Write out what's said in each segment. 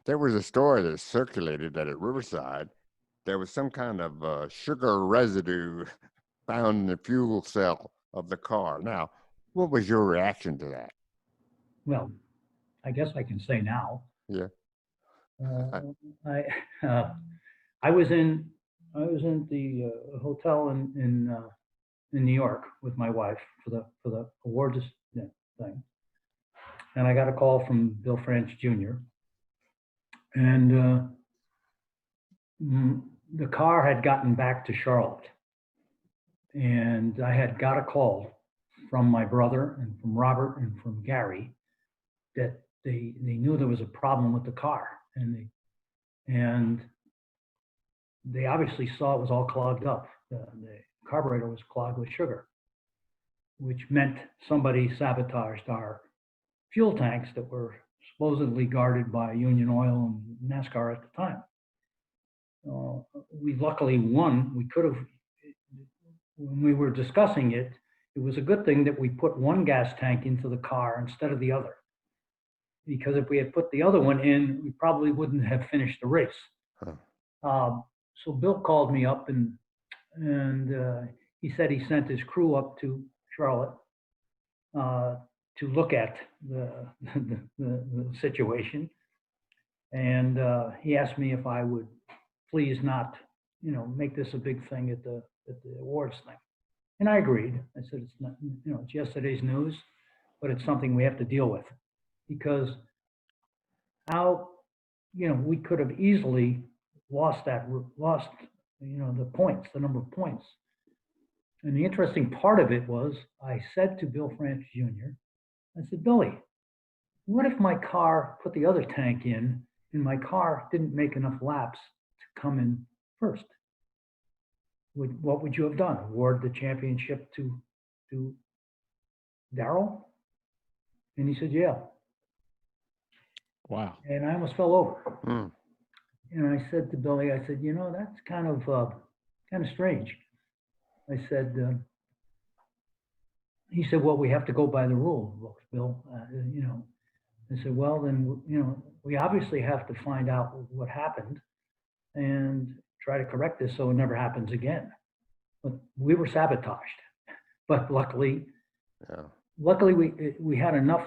There was a story that circulated that at Riverside, there was some kind of sugar residue found in the fuel cell of the car. Now, what was your reaction to that? Well, I guess I can say now. Yeah. I uh, I was in the hotel in New York with my wife for the awards thing, and I got a call from Bill France Jr. and the car had gotten back to Charlotte, and I had got a call from my brother and from Robert and from Gary that they knew there was a problem with the car, and they obviously saw it was all clogged up. The carburetor was clogged with sugar, which meant somebody sabotaged our fuel tanks that were supposedly guarded by Union Oil and NASCAR at the time. We luckily won. We could have, when we were discussing it, it was a good thing that we put one gas tank into the car instead of the other. Because if we had put the other one in, we probably wouldn't have finished the race. So Bill called me up and he said he sent his crew up to Charlotte to look at the situation. And he asked me if I would please not, make this a big thing at the awards thing. And I agreed. I said, it's not, it's yesterday's news, but it's something we have to deal with. Because how, we could have easily lost the points, the number of points. And the interesting part of it was, I said to Bill France Jr., I said, Billy, what if my car put the other tank in and my car didn't make enough laps to come in first? What would you have done? Award the championship to Darrell? And he said, yeah. Wow. And I almost fell over. And I said to Billy, I said, that's kind of strange. I said, he said, well, we have to go by the rule books, Bill. I said, well, then, we obviously have to find out what happened and try to correct this so it never happens again. But we were sabotaged. But luckily we had enough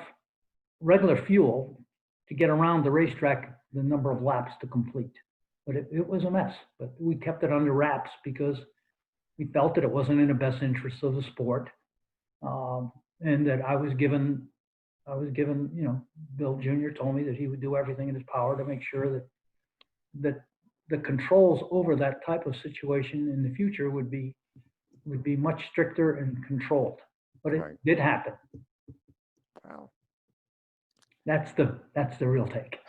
regular fuel to get around the racetrack the number of laps to complete. But it was a mess. But we kept it under wraps because we felt that it wasn't in the best interest of the sport, and that I was given, Bill Jr. told me that he would do everything in his power to make sure that the controls over that type of situation in the future would be much stricter and controlled. But it did happen. Wow. That's the real take.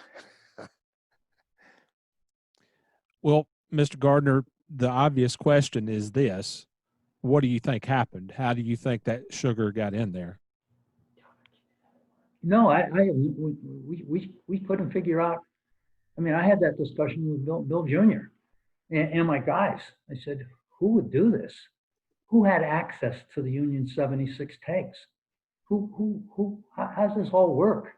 Well, Mr. Gardner, the obvious question is this: what do you think happened? How do you think that sugar got in there? No, we couldn't figure out. I mean, I had that discussion with Bill Jr. and my guys. I said, who would do this? Who had access to the Union 76 tanks? How does this all work?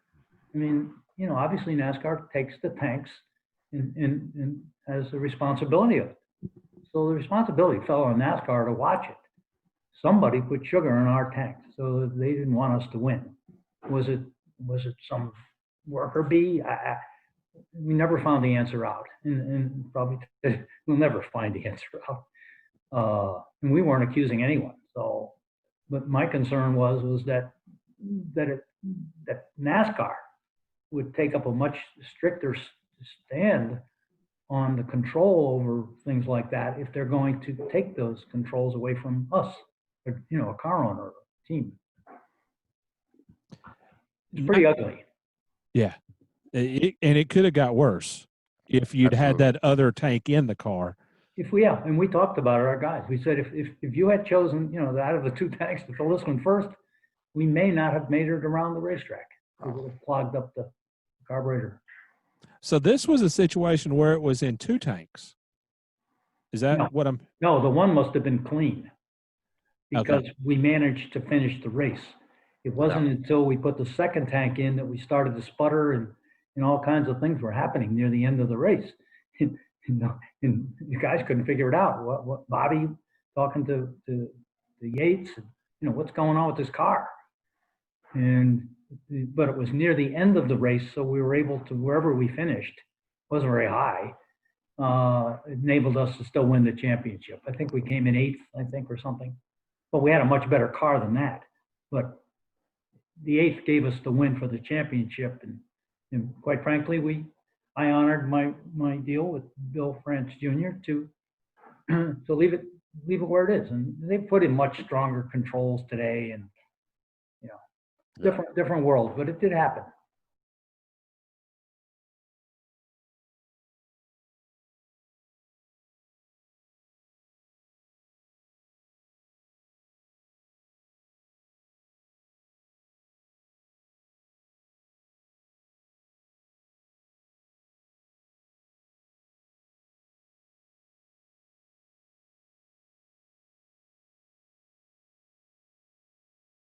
I mean, obviously NASCAR takes the tanks and has the responsibility of it. So the responsibility fell on NASCAR to watch it. Somebody put sugar in our tank, so they didn't want us to win. Was it some worker bee? We never found the answer out, and probably we'll never find the answer out. And we weren't accusing anyone. So, but my concern was that NASCAR would take up a much stricter stand on the control over things like that if they're going to take those controls away from us, or, a car owner, a team. It's pretty ugly. Yeah. And it could have got worse if you'd had that other tank in the car. And we talked about it, our guys. We said, if you had chosen, out of the two tanks to fill this one first, we may not have made it around the racetrack. It would have clogged up the carburetor. So this was a situation where it was in two tanks. Is that what I'm? No, the one must have been clean because we managed to finish the race. It wasn't until we put the second tank in that we started to sputter and all kinds of things were happening near the end of the race. And you guys couldn't figure it out. What Bobby talking to Yates, and, what's going on with this car? But it was near the end of the race, so we were able to, wherever we finished, wasn't very high, enabled us to still win the championship. I think we came in 8th, I think, or something. But we had a much better car than that. But the 8th gave us the win for the championship, and quite frankly, I honored my deal with Bill France Jr. to leave it where it is, and they put in much stronger controls today, and different world, but it did happen.